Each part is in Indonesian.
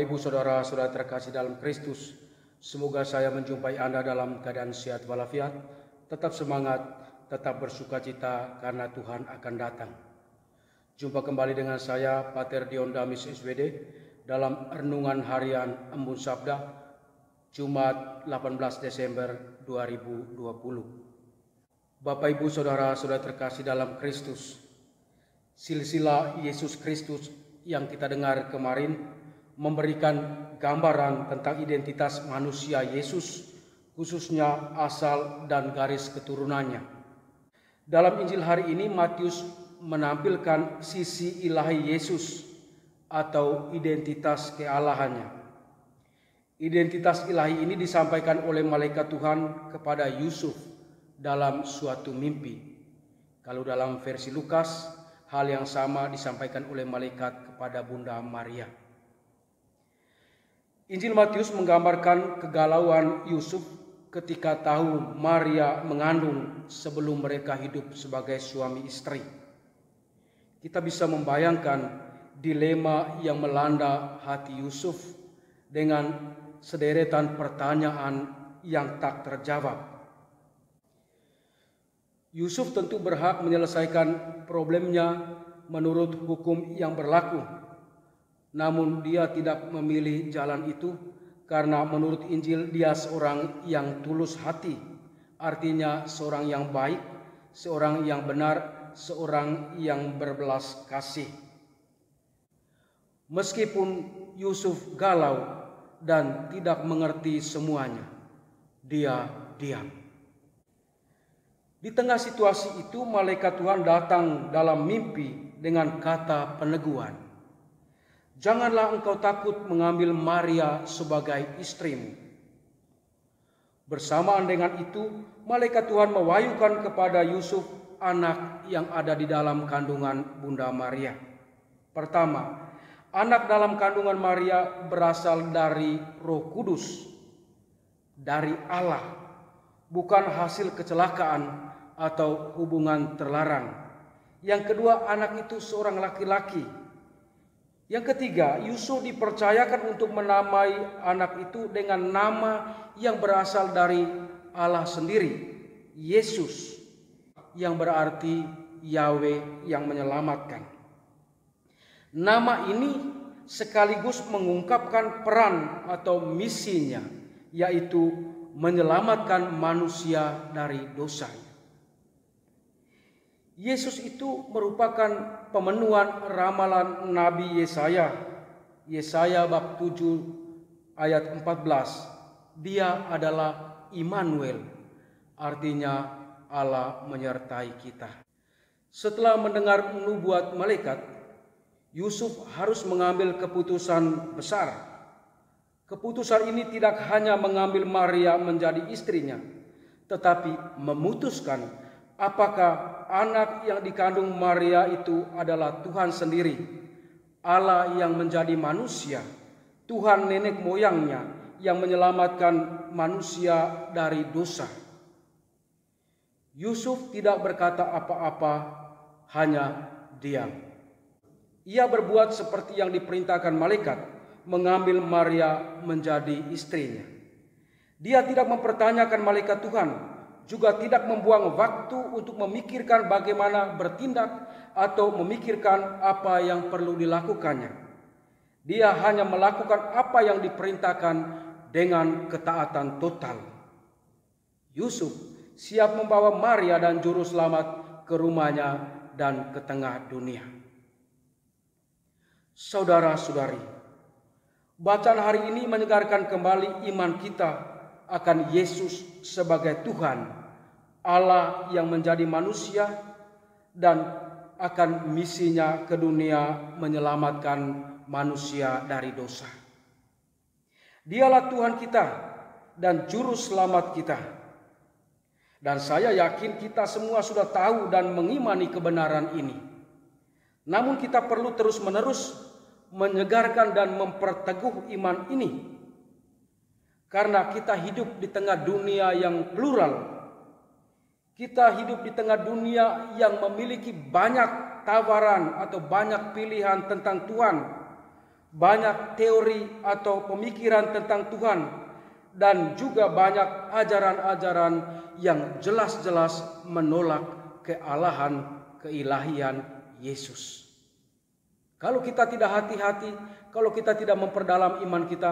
Bapak Ibu Saudara-saudara terkasih dalam Kristus, semoga saya menjumpai Anda dalam keadaan sehat walafiat, tetap semangat, tetap bersukacita karena Tuhan akan datang. Jumpa kembali dengan saya, Pater Dion Damis SWD, dalam Renungan Harian Embun Sabda, Jumat 18 Desember 2020. Bapak Ibu Saudara-saudara terkasih dalam Kristus, silsilah Yesus Kristus yang kita dengar kemarin memberikan gambaran tentang identitas manusia Yesus, khususnya asal dan garis keturunannya. Dalam Injil hari ini, Matius menampilkan sisi ilahi Yesus atau identitas kealahannya. Identitas ilahi ini disampaikan oleh malaikat Tuhan kepada Yusuf dalam suatu mimpi. Kalau dalam versi Lukas, hal yang sama disampaikan oleh malaikat kepada Bunda Maria. Injil Matius menggambarkan kegalauan Yusuf ketika tahu Maria mengandung sebelum mereka hidup sebagai suami istri. Kita bisa membayangkan dilema yang melanda hati Yusuf dengan sederetan pertanyaan yang tak terjawab. Yusuf tentu berhak menyelesaikan problemnya menurut hukum yang berlaku. Namun dia tidak memilih jalan itu karena menurut Injil dia seorang yang tulus hati. Artinya seorang yang baik, seorang yang benar, seorang yang berbelas kasih. Meskipun Yusuf galau dan tidak mengerti semuanya, dia diam. Di tengah situasi itu, malaikat Tuhan datang dalam mimpi dengan kata peneguhan. Janganlah engkau takut mengambil Maria sebagai istrimu. Bersamaan dengan itu, malaikat Tuhan mewahyukan kepada Yusuf anak yang ada di dalam kandungan Bunda Maria. Pertama, anak dalam kandungan Maria berasal dari Roh Kudus, dari Allah, bukan hasil kecelakaan atau hubungan terlarang. Yang kedua, anak itu seorang laki-laki. Yang ketiga, Yusuf dipercayakan untuk menamai anak itu dengan nama yang berasal dari Allah sendiri, Yesus, yang berarti Yahweh yang menyelamatkan. Nama ini sekaligus mengungkapkan peran atau misinya, yaitu menyelamatkan manusia dari dosanya. Yesus itu merupakan pemenuhan ramalan Nabi Yesaya. Yesaya bab 7 ayat 14. Dia adalah Immanuel, artinya Allah menyertai kita. Setelah mendengar nubuat malaikat, Yusuf harus mengambil keputusan besar. Keputusan ini tidak hanya mengambil Maria menjadi istrinya, tetapi memutuskan apakah anak yang dikandung Maria itu adalah Tuhan sendiri, Allah yang menjadi manusia, Tuhan nenek moyangnya yang menyelamatkan manusia dari dosa. Yusuf tidak berkata apa-apa, hanya diam. Ia berbuat seperti yang diperintahkan malaikat, mengambil Maria menjadi istrinya. Dia tidak mempertanyakan malaikat Tuhan, juga tidak membuang waktu untuk memikirkan bagaimana bertindak atau memikirkan apa yang perlu dilakukannya. Dia hanya melakukan apa yang diperintahkan dengan ketaatan total. Yusuf siap membawa Maria dan juru selamat ke rumahnya dan ke tengah dunia. Saudara-saudari, bacaan hari ini menyegarkan kembali iman kita akan Yesus sebagai Tuhan, Allah yang menjadi manusia, dan akan misinya ke dunia menyelamatkan manusia dari dosa. Dialah Tuhan kita dan Juru Selamat kita. Dan saya yakin kita semua sudah tahu dan mengimani kebenaran ini. Namun kita perlu terus-menerus menyegarkan dan memperteguh iman ini. Karena kita hidup di tengah dunia yang plural. Kita hidup di tengah dunia yang memiliki banyak tawaran atau banyak pilihan tentang Tuhan. banyak teori atau pemikiran tentang Tuhan, dan juga banyak ajaran-ajaran yang jelas-jelas menolak kealahan, keilahian Yesus. Kalau kita tidak hati-hati, kalau kita tidak memperdalam iman kita,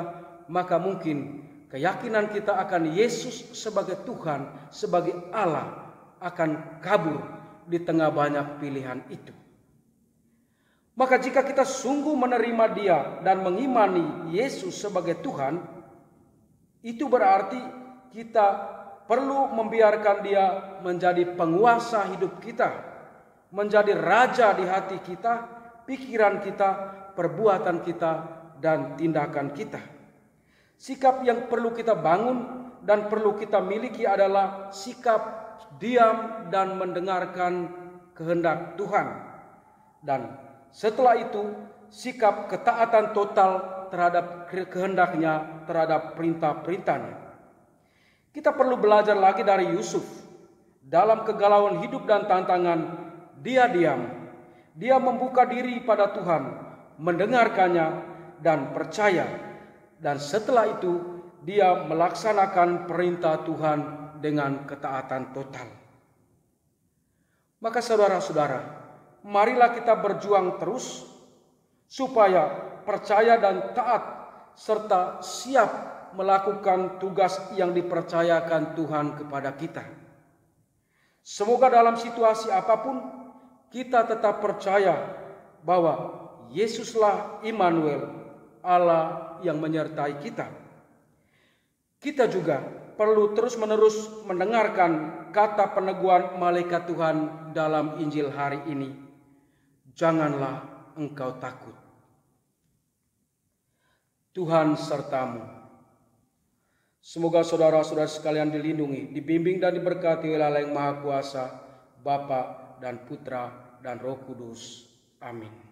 maka mungkin keyakinan kita akan Yesus sebagai Tuhan, sebagai Allah akan kabur di tengah banyak pilihan itu. Maka jika kita sungguh menerima Dia dan mengimani Yesus sebagai Tuhan, itu berarti kita perlu membiarkan Dia menjadi penguasa hidup kita, menjadi raja di hati kita, pikiran kita, perbuatan kita, dan tindakan kita. Sikap yang perlu kita bangun dan perlu kita miliki adalah sikap diam dan mendengarkan kehendak Tuhan. Dan setelah itu, sikap ketaatan total terhadap kehendaknya, terhadap perintah-perintahnya. Kita perlu belajar lagi dari Yusuf. Dalam kegalauan hidup dan tantangan, dia diam. Dia membuka diri pada Tuhan, mendengarkannya dan percaya. Dan setelah itu, dia melaksanakan perintah Tuhan dengan ketaatan total. Maka saudara-saudara, marilah kita berjuang terus supaya percaya dan taat serta siap melakukan tugas yang dipercayakan Tuhan kepada kita. Semoga dalam situasi apapun kita tetap percaya bahwa Yesuslah Immanuel, Allah yang menyertai kita. Kita juga perlu terus-menerus mendengarkan kata peneguhan malaikat Tuhan dalam Injil hari ini. Janganlah engkau takut. Tuhan sertamu. Semoga saudara-saudara sekalian dilindungi, dibimbing dan diberkati oleh Allah yang Maha Kuasa, Bapa dan Putra dan Roh Kudus. Amin.